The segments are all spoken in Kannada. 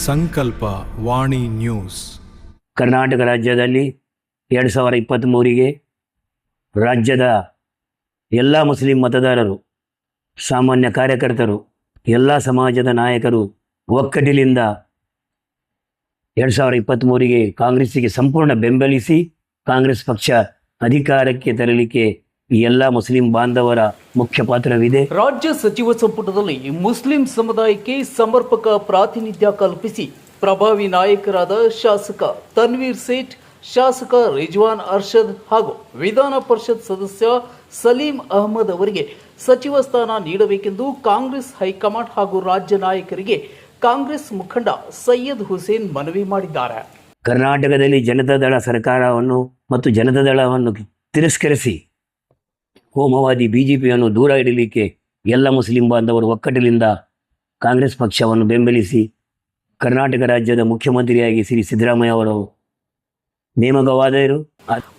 ಸಂಕಲ್ಪ ವಾಣಿ ನ್ಯೂಸ್. ಕರ್ನಾಟಕ ರಾಜ್ಯದಲ್ಲಿ 2023ಗೆ ರಾಜ್ಯದ ಎಲ್ಲ ಮುಸ್ಲಿಂ ಮತದಾರರು, ಸಾಮಾನ್ಯ ಕಾರ್ಯಕರ್ತರು, ಎಲ್ಲ ಸಮಾಜದ ನಾಯಕರು ಒಕ್ಕಟ್ಟಿನಿಂದ 2023ಗೆ ಕಾಂಗ್ರೆಸ್ಸಿಗೆ ಸಂಪೂರ್ಣ ಬೆಂಬಲಿಸಿ ಕಾಂಗ್ರೆಸ್ ಪಕ್ಷ ಅಧಿಕಾರಕ್ಕೆ ತರಲಿಕ್ಕೆ ಈ ಎಲ್ಲ ಮುಸ್ಲಿಂ ಬಾಂಧವರ ಮುಖ್ಯ ಪಾತ್ರವಿದೆ. ರಾಜ್ಯ ಸಚಿವ ಸಂಪುಟದಲ್ಲಿ ಮುಸ್ಲಿಂ ಸಮುದಾಯಕ್ಕೆ ಸಮರ್ಪಕ ಪ್ರಾತಿನಿಧ್ಯ ಕಲ್ಪಿಸಿ ಪ್ರಭಾವಿ ನಾಯಕರಾದ ಶಾಸಕ ತನ್ವೀರ್ ಸೇಠ್, ಶಾಸಕ ರಿಜ್ವಾನ್ ಅರ್ಷದ್ ಹಾಗೂ ವಿಧಾನ ಪರಿಷತ್ ಸದಸ್ಯ ಸಲೀಂ ಅಹಮದ್ ಅವರಿಗೆ ಸಚಿವ ಸ್ಥಾನ ನೀಡಬೇಕೆಂದು ಕಾಂಗ್ರೆಸ್ ಹೈಕಮಾಂಡ್ ಹಾಗೂ ರಾಜ್ಯ ನಾಯಕರಿಗೆ ಕಾಂಗ್ರೆಸ್ ಮುಖಂಡ ಸೈಯದ್ ಹುಸೇನ್ ಮನವಿ ಮಾಡಿದ್ದಾರೆ. ಕರ್ನಾಟಕದಲ್ಲಿ ಜನತಾದಳ ಸರ್ಕಾರವನ್ನು ಮತ್ತು ಜನತಾದಳವನ್ನು ತಿರಸ್ಕರಿಸಿ ಕೋಮವಾದಿ ಬಿಜೆಪಿಯನ್ನು ದೂರ ಇಡಲಿಕ್ಕೆ ಎಲ್ಲ ಮುಸ್ಲಿಂ ಬಾಂಧವರು ಒಕ್ಕಟ್ಟಿನಿಂದ ಕಾಂಗ್ರೆಸ್ ಪಕ್ಷವನ್ನು ಬೆಂಬಲಿಸಿ ಕರ್ನಾಟಕ ರಾಜ್ಯದ ಮುಖ್ಯಮಂತ್ರಿಯಾಗಿ ಶ್ರೀ ಸಿದ್ದರಾಮಯ್ಯ ಅವರು ನೇಮಕವಾದರು.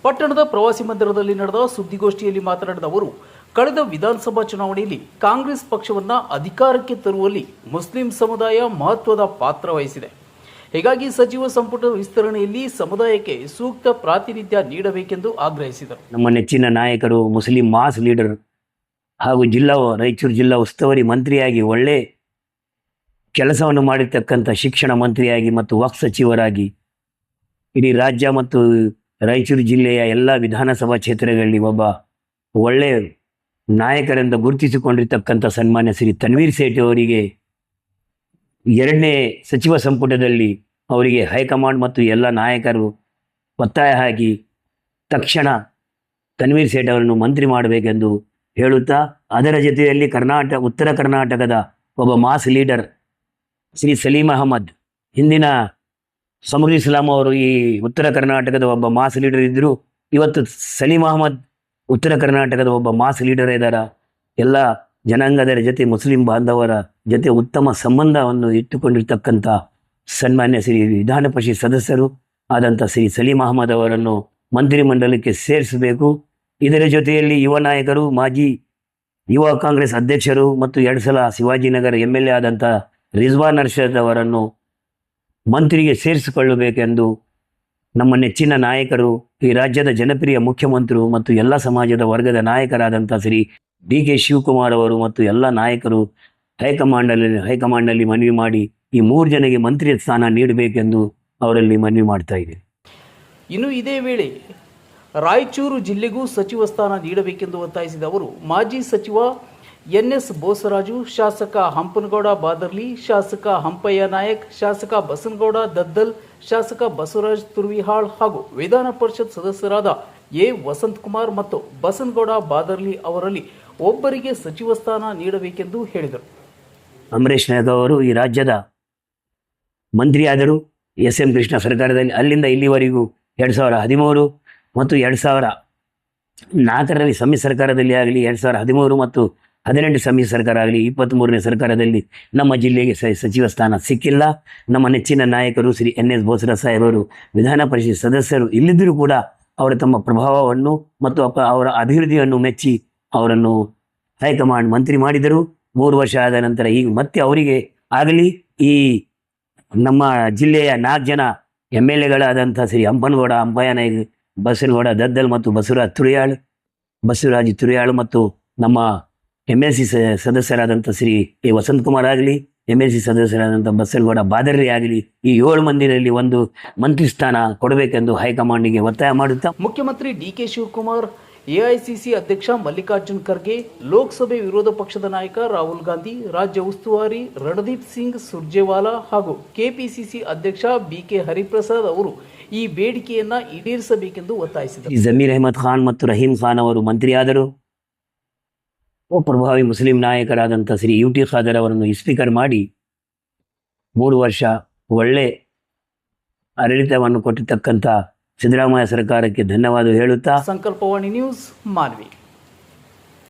ಪಟ್ಟಣದ ಪ್ರವಾಸಿ ಮಂದಿರದಲ್ಲಿ ನಡೆದ ಸುದ್ದಿಗೋಷ್ಠಿಯಲ್ಲಿ ಮಾತನಾಡಿದ ಅವರು, ಕಳೆದ ವಿಧಾನಸಭಾ ಚುನಾವಣೆಯಲ್ಲಿ ಕಾಂಗ್ರೆಸ್ ಪಕ್ಷವನ್ನು ಅಧಿಕಾರಕ್ಕೆ ತರುವಲ್ಲಿ ಮುಸ್ಲಿಂ ಸಮುದಾಯ ಮಹತ್ವದ ಪಾತ್ರ ವಹಿಸಿದೆ. ಹೀಗಾಗಿ ಸಚಿವ ಸಂಪುಟ ವಿಸ್ತರಣೆಯಲ್ಲಿ ಸಮುದಾಯಕ್ಕೆ ಸೂಕ್ತ ಪ್ರಾತಿನಿಧ್ಯ ನೀಡಬೇಕೆಂದು ಆಗ್ರಹಿಸಿದರು. ನಮ್ಮ ನೆಚ್ಚಿನ ನಾಯಕರು ಮುಸ್ಲಿಂ ಮಾಸ್ ಲೀಡರ್ ಹಾಗೂ ರಾಯಚೂರು ಜಿಲ್ಲಾ ಉಸ್ತುವಾರಿ ಮಂತ್ರಿಯಾಗಿ ಒಳ್ಳೆ ಕೆಲಸವನ್ನು ಮಾಡಿರ್ತಕ್ಕಂಥ ಶಿಕ್ಷಣ ಮಂತ್ರಿಯಾಗಿ ಮತ್ತು ವಕ್ಫ್ ಸಚಿವರಾಗಿ ಇಡೀ ರಾಜ್ಯ ಮತ್ತು ರಾಯಚೂರು ಜಿಲ್ಲೆಯ ಎಲ್ಲ ವಿಧಾನಸಭಾ ಕ್ಷೇತ್ರಗಳಲ್ಲಿ ಒಬ್ಬ ಒಳ್ಳೆಯ ನಾಯಕರಿಂದ ಗುರುತಿಸಿಕೊಂಡಿರ್ತಕ್ಕಂಥ ಸನ್ಮಾನ್ಯ ಶ್ರೀ ತನ್ವೀರ್ ಸೇಠ್ ಅವರಿಗೆ 2ನೇ ಸಚಿವ ಸಂಪುಟದಲ್ಲಿ ಅವರಿಗೆ ಹೈಕಮಾಂಡ್ ಮತ್ತು ಎಲ್ಲ ನಾಯಕರು ಒತ್ತಾಯ ಹಾಕಿ ತಕ್ಷಣ ತನ್ವೀರ್ ಸೇಠ್ ಅವರನ್ನು ಮಂತ್ರಿ ಮಾಡಬೇಕೆಂದು ಹೇಳುತ್ತಾ, ಅದರ ಜೊತೆಯಲ್ಲಿ ಉತ್ತರ ಕರ್ನಾಟಕದ ಒಬ್ಬ ಮಾಸ್ ಲೀಡರ್ ಶ್ರೀ ಸಲೀಂ ಅಹಮದ್, ಹಿಂದಿನ ಸಮುದ್ರ ಇಸ್ಲಾಂ ಅವರು ಈ ಉತ್ತರ ಕರ್ನಾಟಕದ ಒಬ್ಬ ಮಾಸ್ ಲೀಡರ್ ಇದ್ದರು. ಇವತ್ತು ಸಲೀಂ ಅಹಮದ್ ಉತ್ತರ ಕರ್ನಾಟಕದ ಒಬ್ಬ ಮಾಸ್ ಲೀಡರ್ ಇದ್ದಾರೆ. ಎಲ್ಲ ಜನಾಂಗದರ ಜೊತೆ ಮುಸ್ಲಿಂ ಬಾಂಧವರ ಜೊತೆ ಉತ್ತಮ ಸಂಬಂಧವನ್ನು ಇಟ್ಟುಕೊಂಡಿರ್ತಕ್ಕಂಥ ಸನ್ಮಾನ್ಯ ಶ್ರೀ ವಿಧಾನ ಪರಿಷತ್ ಸದಸ್ಯರು ಆದಂಥ ಶ್ರೀ ಸಲೀಂ ಅಹಮದ್ ಅವರನ್ನು ಮಂತ್ರಿಮಂಡಲಕ್ಕೆ ಸೇರಿಸಬೇಕು. ಇದರ ಜೊತೆಯಲ್ಲಿ ಯುವ ನಾಯಕರು, ಮಾಜಿ ಯುವ ಕಾಂಗ್ರೆಸ್ ಅಧ್ಯಕ್ಷರು ಮತ್ತು 2 ಸಲ ಶಿವಾಜಿನಗರ MLA ಆದಂಥ ರಿಜ್ವಾನ್ ಅರ್ಷದ್ ಅವರನ್ನು ಮಂತ್ರಿಗೆ ಸೇರಿಸಿಕೊಳ್ಳಬೇಕೆಂದು ನಮ್ಮ ನೆಚ್ಚಿನ ನಾಯಕರು, ಈ ರಾಜ್ಯದ ಜನಪ್ರಿಯ ಮುಖ್ಯಮಂತ್ರಿ ಮತ್ತು ಎಲ್ಲ ಸಮಾಜದ ವರ್ಗದ ನಾಯಕರಾದಂಥ ಶ್ರೀ DK ಶಿವಕುಮಾರ್ ಅವರು ಮತ್ತು ಎಲ್ಲ ನಾಯಕರು ಹೈಕಮಾಂಡ್ನಲ್ಲಿ ಮನವಿ ಮಾಡಿ ಈ 3 ಜನರಿಗೆ ಮಂತ್ರಿ ಸ್ಥಾನ ನೀಡಬೇಕೆಂದು ಅವರಲ್ಲಿ ಮನವಿ ಮಾಡ್ತಾ ಇದ್ದೀವಿ. ಇನ್ನು ಇದೇ ವೇಳೆ ರಾಯಚೂರು ಜಿಲ್ಲೆಗೂ ಸಚಿವ ಸ್ಥಾನ ನೀಡಬೇಕೆಂದು ಒತ್ತಾಯಿಸಿದ ಅವರು, ಮಾಜಿ ಸಚಿವ NS ಬೋಸರಾಜು, ಶಾಸಕ ಹಂಪನಗೌಡ ಬಾದರ್ಲಿ, ಶಾಸಕ ಹಂಪಯ್ಯ ನಾಯಕ್, ಶಾಸಕ ಬಸನಗೌಡ ದದ್ದಲ್, ಶಾಸಕ ಬಸವರಾಜ್ ತುರ್ವಿಹಾಳ್ ಹಾಗೂ ವಿಧಾನ ಪರಿಷತ್ ಸದಸ್ಯರಾದ A ವಸಂತಕುಮಾರ್ ಮತ್ತು ಬಸನಗೌಡ ಬಾದರ್ಲಿ ಅವರಲ್ಲಿ ಒಬ್ಬರಿಗೆ ಸಚಿವ ಸ್ಥಾನ ನೀಡಬೇಕೆಂದು ಹೇಳಿದರು. ಅಂಬರೀಷ್ ನಾಯಕ್ ಅವರು ಈ ರಾಜ್ಯದ ಮಂತ್ರಿಯಾದರು. SM ಕೃಷ್ಣ ಸರ್ಕಾರದಲ್ಲಿ ಅಲ್ಲಿಂದ ಇಲ್ಲಿವರೆಗೂ 2013 ಮತ್ತು 2004ರಲ್ಲಿ ಸಮ್ಮಿಶ್ರ ಸರ್ಕಾರದಲ್ಲಿ ಆಗಲಿ, 2013 ಮತ್ತು 18 ಸಮ್ಮಿಶ್ರ ಸರ್ಕಾರ ಆಗಲಿ, 23ನೇ ಸರ್ಕಾರದಲ್ಲಿ ನಮ್ಮ ಜಿಲ್ಲೆಗೆ ಸಚಿವ ಸ್ಥಾನ ಸಿಕ್ಕಿಲ್ಲ. ನಮ್ಮ ನೆಚ್ಚಿನ ನಾಯಕರು ಶ್ರೀ NS ಬೋಸರಾಜ್ ಸಾಹೇಬರು ವಿಧಾನ ಪರಿಷತ್ ಸದಸ್ಯರು ಇಲ್ಲಿದ್ದರೂ ಕೂಡ ಅವರು ತಮ್ಮ ಪ್ರಭಾವವನ್ನು ಮತ್ತು ಅವರ ಅಭಿವೃದ್ಧಿಯನ್ನು ಮೆಚ್ಚಿ ಅವರನ್ನು ಹೈಕಮಾಂಡ್ ಮಂತ್ರಿ ಮಾಡಿದರು. 3 ವರ್ಷ ಆದ ನಂತರ ಈಗ ಮತ್ತೆ ಅವರಿಗೆ ಆಗಲಿ ಈ ನಮ್ಮ ಜಿಲ್ಲೆಯ 4 ಜನ MLAಗಳಾದಂಥ ಶ್ರೀ ಹಂಪನಗೌಡ, ಅಂಪಯ್ಯ ನಾಯಕ್, ಬಸನಗೌಡ ದದ್ದಲ್ ಮತ್ತು ಬಸವರಾಜ್ ತುರಿಯಾಳು ಮತ್ತು ನಮ್ಮ MLC ಸದಸ್ಯರಾದಂಥ ಶ್ರೀ A ವಸಂತಕುಮಾರ್ ಆಗಲಿ, MLC ಸದಸ್ಯರಾದಂಥ ಬಸನಗೌಡ ಬಾದರ್ಲಿ ಆಗಲಿ, ಈ 7 ಮಂದಿರಲ್ಲಿ ಒಂದು ಮಂತ್ರಿ ಸ್ಥಾನ ಕೊಡಬೇಕೆಂದು ಹೈಕಮಾಂಡ್ಗೆ ಒತ್ತಾಯ ಮಾಡುತ್ತಾ ಮುಖ್ಯಮಂತ್ರಿ DK ಶಿವಕುಮಾರ್, AICC ಅಧ್ಯಕ್ಷ ಮಲ್ಲಿಕಾರ್ಜುನ್ ಖರ್ಗೆ, ಲೋಕಸಭೆ ವಿರೋಧ ಪಕ್ಷದ ನಾಯಕ ರಾಹುಲ್ ಗಾಂಧಿ, ರಾಜ್ಯ ಉಸ್ತುವಾರಿ ರಣದೀಪ್ ಸಿಂಗ್ ಸುರ್ಜೇವಾಲಾ ಹಾಗೂ KPCC ಅಧ್ಯಕ್ಷ BK ಹರಿಪ್ರಸಾದ್ ಅವರು ಈ ಬೇಡಿಕೆಯನ್ನ ಈಡೇರಿಸಬೇಕೆಂದು ಒತ್ತಾಯಿಸಿದರು. ಜಮೀರ್ ಅಹಮದ್ ಖಾನ್ ಮತ್ತು ರಹೀಂ ಖಾನ್ ಅವರು ಮಂತ್ರಿಯಾದರು. ಪ್ರಭಾವಿ ಮುಸ್ಲಿಂ ನಾಯಕರಾದಂಥ ಶ್ರೀ UT ಖಾದರ್ ಅವರನ್ನು ಸ್ಪೀಕರ್ ಮಾಡಿ 3 ವರ್ಷ ಒಳ್ಳೆ ಆಡಳಿತವನ್ನು ಕೊಟ್ಟಿರ್ತಕ್ಕಂಥ ಸಿದ್ದರಾಮಯ್ಯ ಸರ್ಕಾರಕ್ಕೆ ಧನ್ಯವಾದ ಹೇಳುತ್ತಾ ಸಂಕಲ್ಪವಾಣಿ ನ್ಯೂಸ್ ಮಾನ್ವಿ.